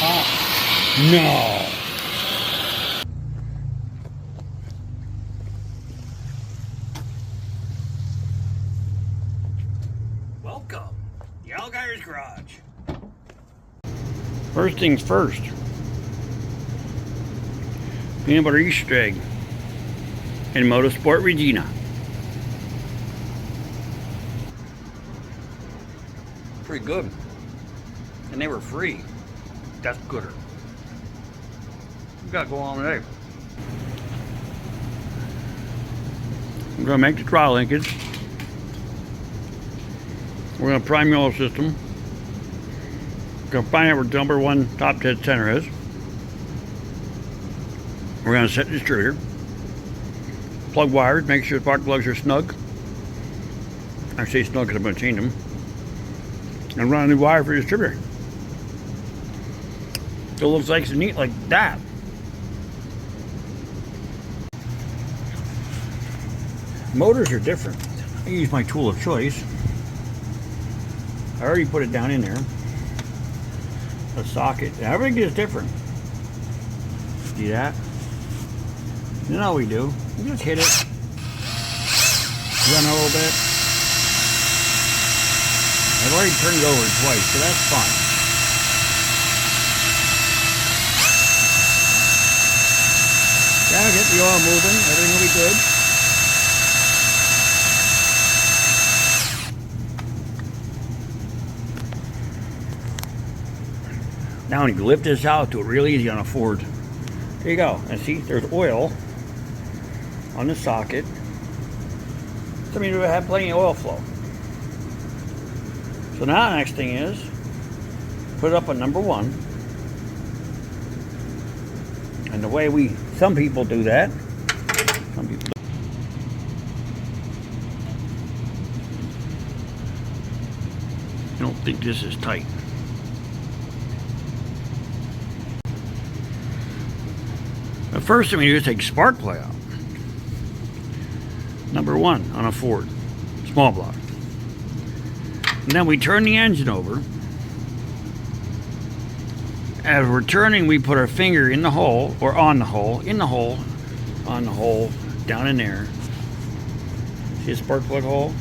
No. Welcome, the Alguyer's Garage. First things first. Peanut butter Easter egg and Motorsport Regina. Pretty good. And they were free. That's gooder. We gotta go on today. I'm gonna make the throttle linkage. We're gonna prime the oil system. We're gonna find out where number one top dead center is. We're gonna set the distributor. Plug wires, make sure the spark plugs are snug. I say snug because I'm gonna change them. And run a new wire for the distributor. So it looks like it's neat like that. Motors are different. I use my tool of choice. I already put it down in there. The socket, everything is different. See that? You know what we do. You just hit it. Run a little bit. I've already turned it over twice, so that's fine. Gotta get the oil moving, everything will be good. Now when you lift this out, do it real easy on a Ford. There you go. And see, there's oil on the socket. So I mean, we have plenty of oil flow. So now the next thing is, put it up on number one. And the way some people do that, some people don't. I don't think this is tight. The first thing we do is take spark plug out. Number one on a Ford, small block. And then we turn the engine over. As we're turning, we put our finger in the hole, or on the hole, in the hole, on the hole, down in there. See a spark plug hole?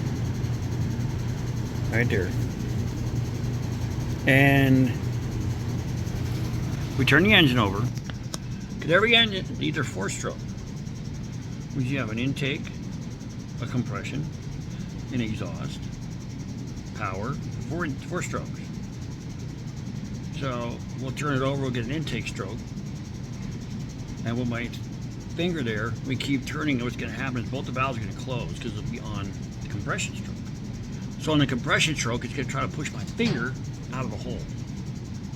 Right there. And we turn the engine over. Because every engine, these are 4-stroke. You have an intake, a compression, an exhaust, power, four strokes. So we'll turn it over, we'll get an intake stroke. And with my finger there, we keep turning, what's going to happen is both the valves are going to close because it'll be on the compression stroke. So on the compression stroke, it's going to try to push my finger out of the hole.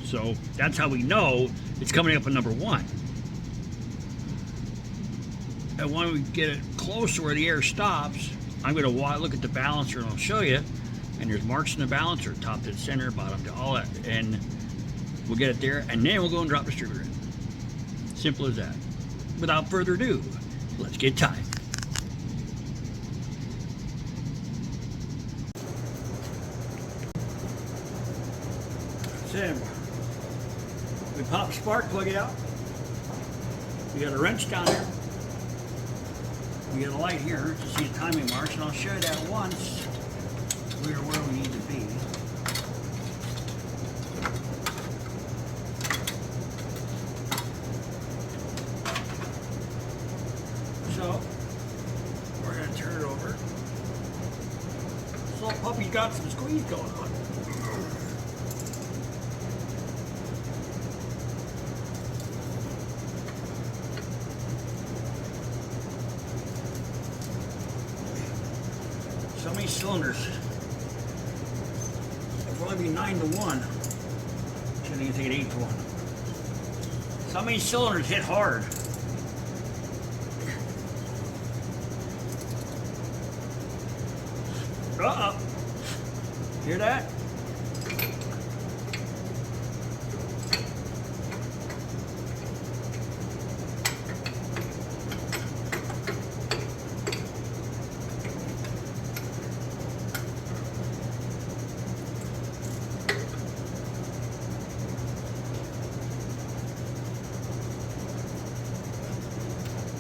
So that's how we know it's coming up on number one. And when we get it close to where the air stops, I'm going to look at the balancer and I'll show you. And there's marks in the balancer, top to the center, bottom to all that. And we'll get it there, and then we'll go and drop the distributor in. Simple as that. Without further ado, let's get time. So, we pop the spark plug out. We got a wrench down there. We got a light here to see the timing marks, and I'll show you that once we're where we need to be. So, we're going to turn it over. This little puppy's got some squeeze going on. So many cylinders. It'll only be 9 to 1. Shouldn't even take it 8 to 1. So many cylinders hit hard. Uh-oh. Hear that?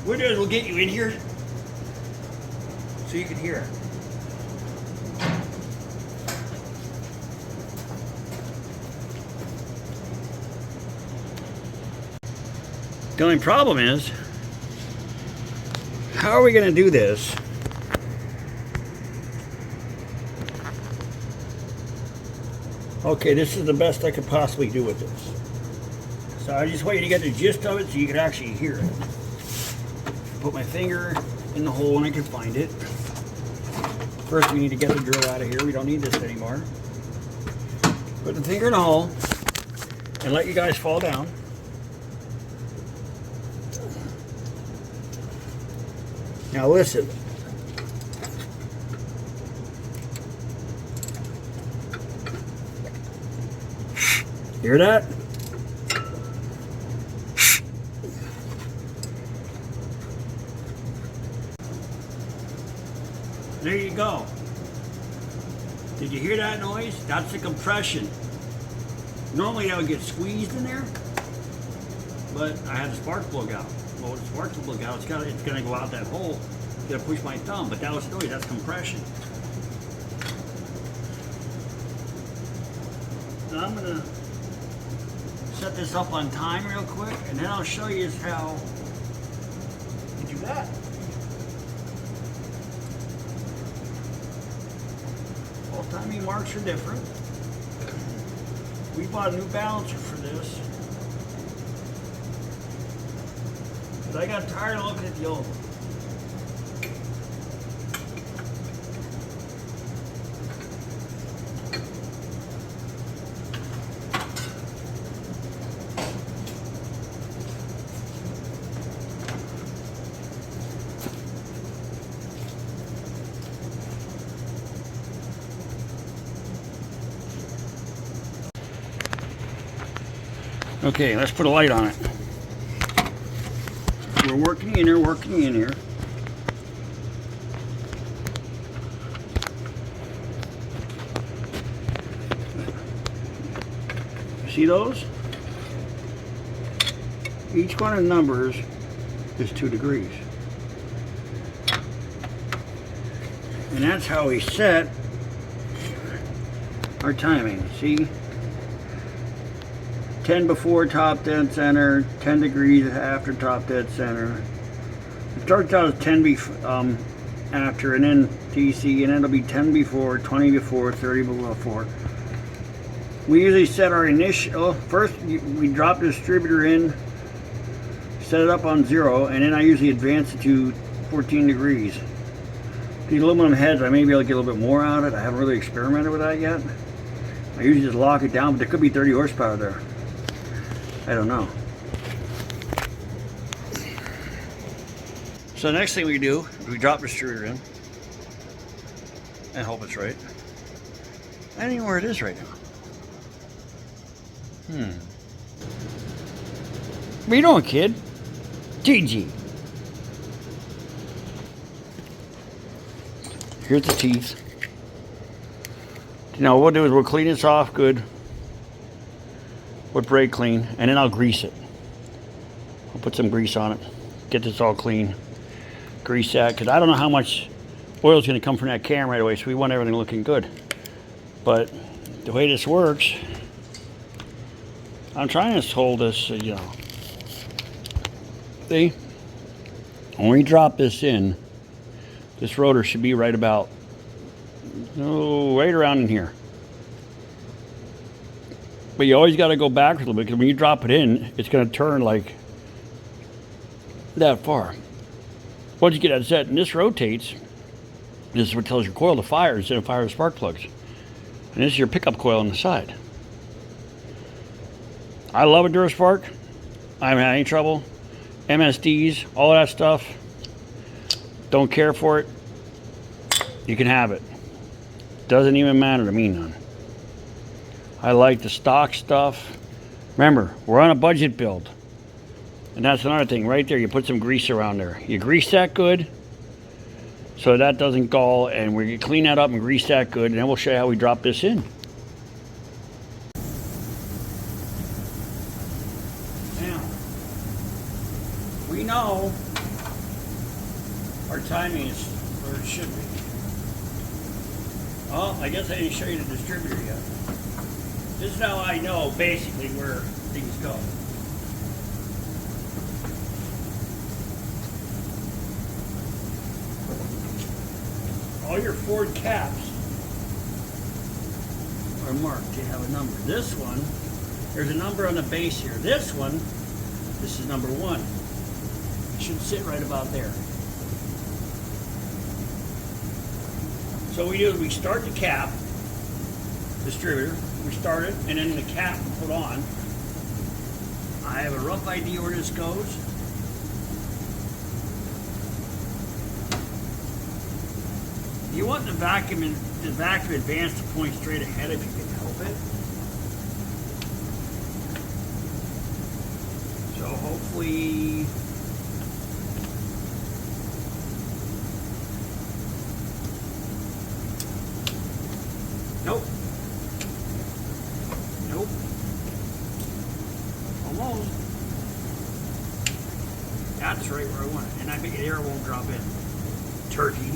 we'll do is we'll get you in here so you can hear it. The only problem is, how are we going to do this? Okay, this is the best I could possibly do with this. So I just want you to get the gist of it so you can actually hear it. Put my finger in the hole when I can find it. First we need to get the drill out of here. We don't need this anymore. Put the finger in the hole and let you guys fall down. Now listen. Hear that? There you go. Did you hear that noise? That's the compression. Normally that would get squeezed in there, but I had the spark plug out. Well, with the spark plug out, it's gonna go out that hole. It's gonna push my thumb, but that was noise. That's compression. Now I'm gonna set this up on time real quick, and then I'll show you how to do that. All timing marks are different. We bought a new balancer for this. But I got tired of looking at the old one. Okay, let's put a light on it. We're working in here, working in here. See those? Each one of the numbers is 2 degrees. And that's how we set our timing. See? 10 before top dead center, 10 degrees after top dead center. It starts out as 10 after, and then DC, and then it'll be 10 before, 20 before, 30 before. We usually set our initial, first we drop the distributor in, set it up on 0, and then I usually advance it to 14 degrees. These aluminum heads, I may be able to get a little bit more out of it. I haven't really experimented with that yet. I usually just lock it down, but there could be 30 horsepower there. I don't know. So the next thing we do is we drop the distributor in and hope it's right. I don't even know where it is right now. What you doing, kid? GG. Here's the teeth. Now what we'll do is we'll clean this off good with brake clean, and then I'll grease it. I'll put some grease on it, get this all clean, grease that, because I don't know how much oil is going to come from that cam right away, so we want everything looking good. But the way this works, I'm trying to hold this, you know. See? When we drop this in, this rotor should be right about, right around in here. But you always got to go back a little bit, because when you drop it in, it's going to turn like that far. Once you get that set, and this rotates, this is what tells your coil to fire instead of fire the spark plugs. And this is your pickup coil on the side. I love a DuraSpark. I haven't had any trouble. MSDs, all that stuff. Don't care for it. You can have it. Doesn't even matter to me none. I like the stock stuff. Remember, we're on a budget build. And that's another thing, right there, you put some grease around there. You grease that good, so that doesn't gall, and we clean that up and grease that good, and then we'll show you how we drop this in. Now, we know Our timing is where it should be. Oh, I guess I didn't show you the distributor yet. This is how I know basically where things go. All your Ford caps are marked. They have a number. This one, there's a number on the base here. This one, this is number 1. It should sit right about there. So what we do is we start the cap distributor. We start it, and then the cap we put on. I have a rough idea where this goes. You want the vacuum advance to point straight ahead if you can help it. So hopefully nope. Nope. Almost. That's right where I want it. And I think the air won't drop in. Turkey.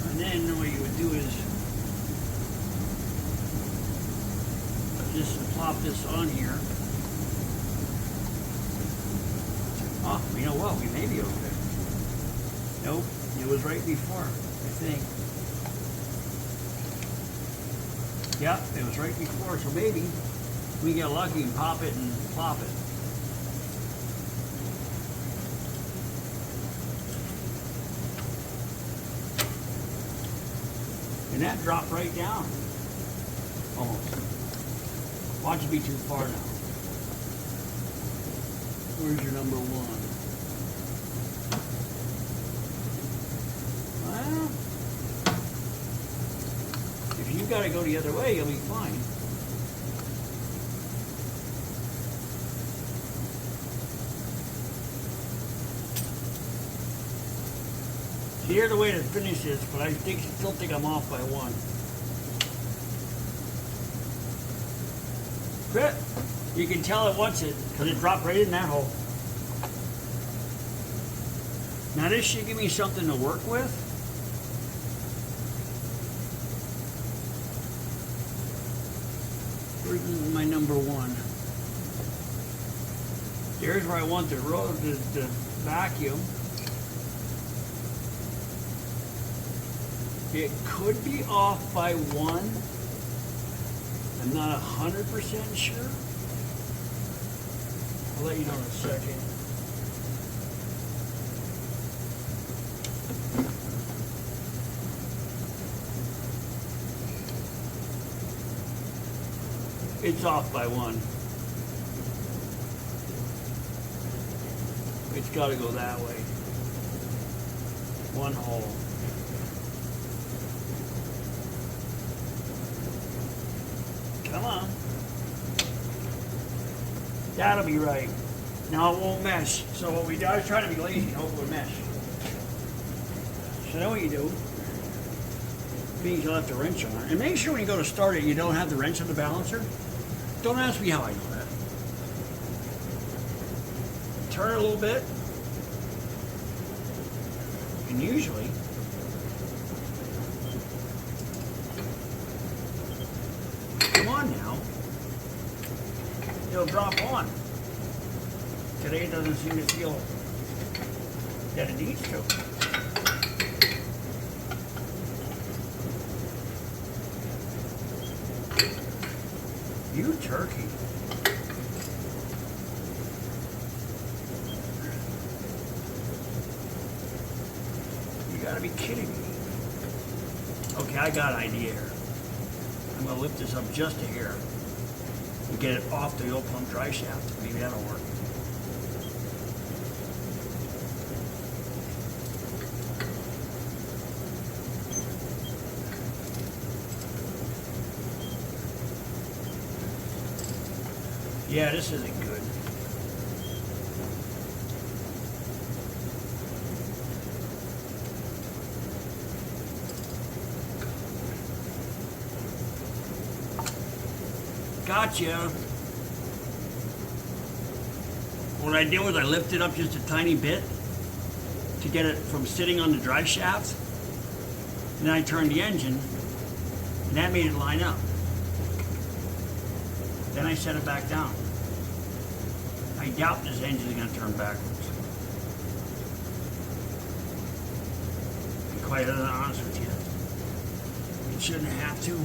And then what you would do is just plop this on here. Oh, you know what? We may be okay. Nope, it was right before, I think. Yep, it was right before, so maybe we get lucky and pop it and plop it. And that dropped right down. Almost. Watch it be too far now. Where's your number 1? Well, if you gotta go the other way, you'll be fine. See, here's the way to finish this, but I still think I'm off by 1. Quit. You can tell it wants it, because it dropped right in that hole. Now this should give me something to work with. Where's my number 1? There's where I want the vacuum. It could be off by 1. I'm not 100% sure. I'll let you know in a second. It's off by 1. It's got to go that way. 1 hole. Come on. That'll be right. Now it won't mesh. So what we do, I was trying to be lazy and hope it would mesh. So then what you do, means you'll have to wrench on it. And make sure when you go to start it, you don't have the wrench on the balancer. Don't ask me how I know that. Turn it a little bit. And usually, come on now, it'll drop on. Today it doesn't seem to feel that it needs to. You turkey. You gotta be kidding me. Okay, I got an idea here. I'm gonna lift this up just a hair and get it off the oil pump dry shaft. Maybe that'll work. Yeah, this isn't good. Gotcha. what I did was I lifted up just a tiny bit to get it from sitting on the drive shaft. And then I turned the engine, and that made it line up. Then I set it back down. I doubt this engine is going to turn backwards. To be quite honest with you, it shouldn't have to.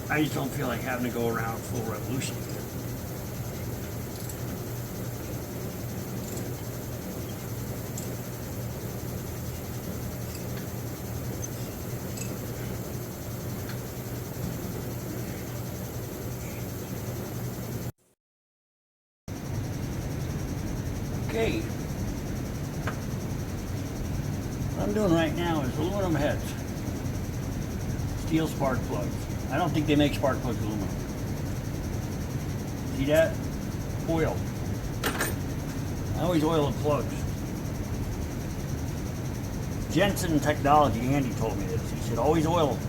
I just don't feel like having to go around full revolution. Okay. What I'm doing right now is aluminum heads. Steel spark plugs. I don't think they make spark plugs aluminum. See that? Oil. I always oil the plugs. Jensen Technology, Andy told me this. He said always oil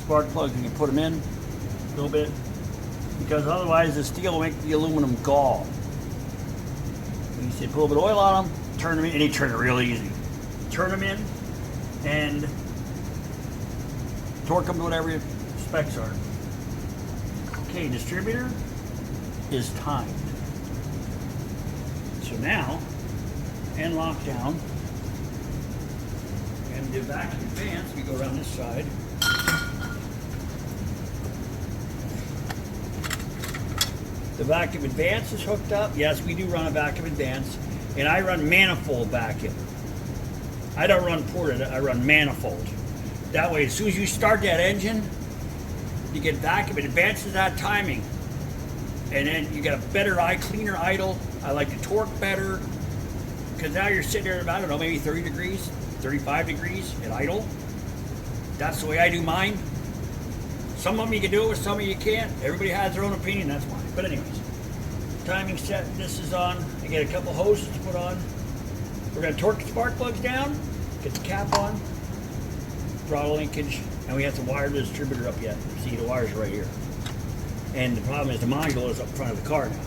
spark plugs when you put them in a little bit, because otherwise the steel will make the aluminum gall. He said put a little bit of oil on them, turn them in, and he turned it real easy. Turn them in and torque them to whatever your specs are. Okay, distributor is timed. So now, and lockdown, and the vacuum advance, we go around this side. The vacuum advance is hooked up. Yes, we do run a vacuum advance, and I run manifold vacuum. I don't run ported, I run manifold. That way, as soon as you start that engine, you get vacuum, it advances that timing. And then you get a better cleaner idle. I like the torque better, because now you're sitting there at, I don't know, maybe 30 degrees, 35 degrees at idle. That's the way I do mine. Some of them you can do it with, some of you can't. Everybody has their own opinion, that's why. But anyways, timing set, this is on. I get a couple hoses to put on. We're gonna torque the spark plugs down, get the cap on, throttle linkage, and we have to wire the distributor up yet. See, the wire's right here. And the problem is the module is up front of the car now.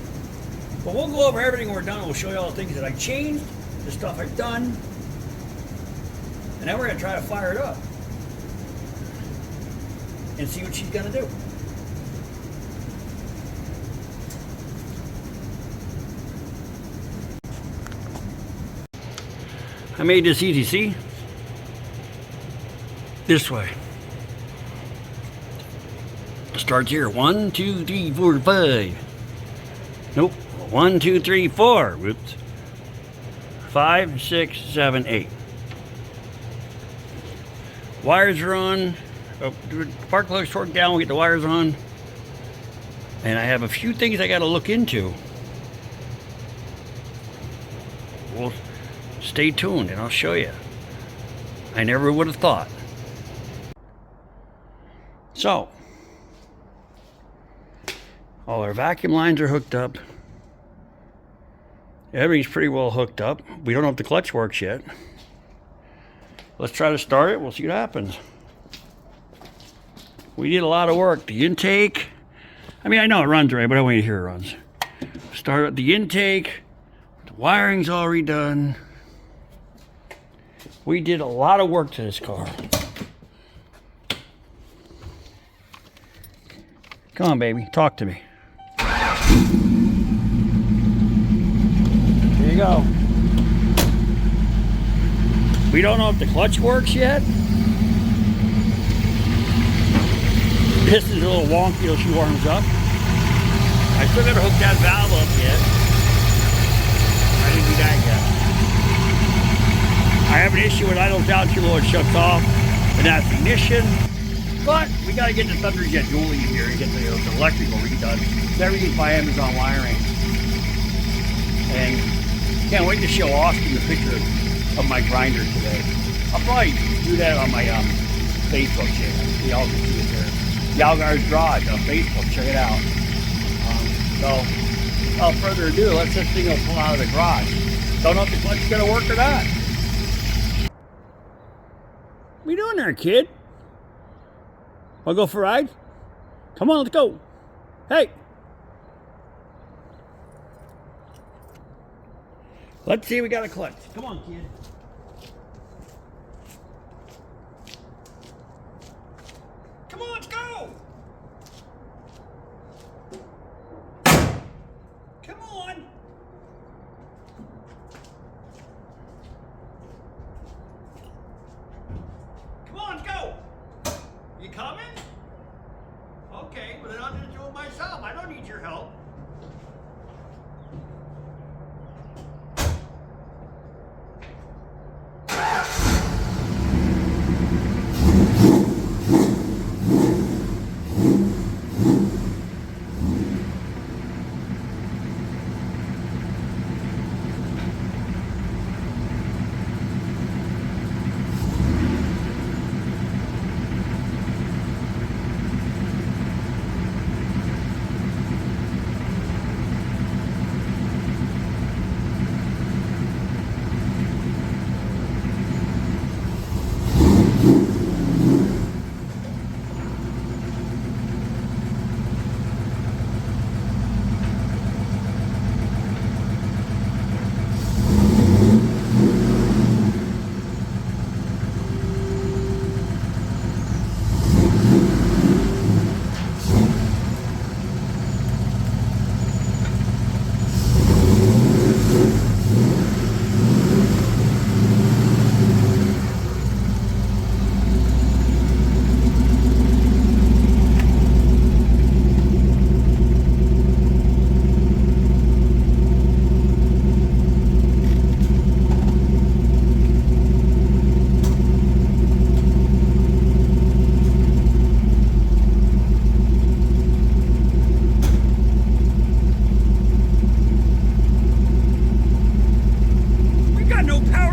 But we'll go over everything when we're done. We'll show you all the things that I changed, the stuff I've done, and then we're gonna try to fire it up and see what she's gonna do. I made this easy, see? This way. Starts here. 1, 2, 3, 4, 5. Nope. 1, 2, 3, 4. Whoops. 5, 6, 7, 8. Wires are on. Oh, spark plugs torqued down. We'll get the wires on. And I have a few things I got to look into. Well, stay tuned and I'll show you. I never would have thought. So, all our vacuum lines are hooked up. Everything's pretty well hooked up. We don't know if the clutch works yet. Let's try to start it. We'll see what happens. We did a lot of work. The intake, I mean, I know it runs right, but I want you to hear it runs. Start at the intake. The wiring's all redone. We did a lot of work to this car. Come on, baby, talk to me. There you go. We don't know if the clutch works yet. This is a little wonky till she warms up. I still gotta hook that valve up yet. I didn't do that yet. I have an issue with idle down too low, it shuts off, and that's the ignition. But we gotta get the Thunderjet dually in here and get the electrical redone. Everything's by Amazon wiring. And can't wait to show Austin the picture of my grinder today. I'll probably do that on my Facebook channel. Y'all can see it there. Yalgar's Garage on Facebook, check it out. So, without further ado, let's this thing go pull out of the garage. Don't know if the clutch is gonna work or not. on there, kid. Wanna go for a ride? Come on, let's go. Hey. Let's see, we got a clutch. Come on, kid. Come on, let's go. Come on. Come on, let's go. You coming? Okay, but then I'll just do it myself. I don't need your help.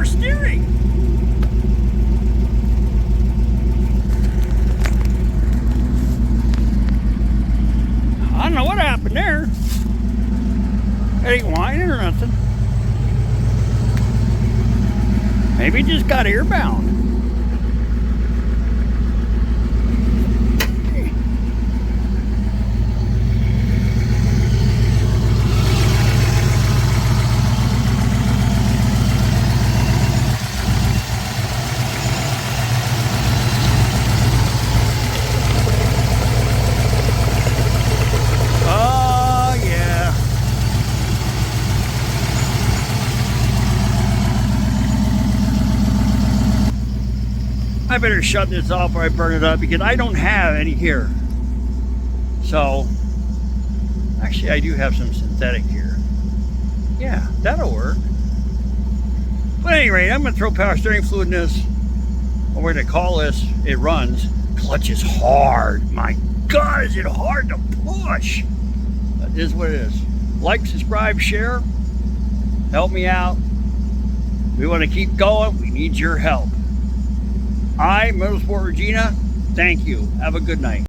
Steering. I don't know what happened there. It ain't whining or nothing. Maybe it just got airbound. I better shut this off or I burn it up because I don't have any here. So, actually I do have some synthetic here. Yeah, that'll work. But at any rate, I'm going to throw power steering fluid in this. Or we're going to call this, it runs. Clutch is hard. My God, is it hard to push. That is what it is. Like, subscribe, share. Help me out. We want to keep going. We need your help. I, Motorsport Regina, thank you. Have a good night.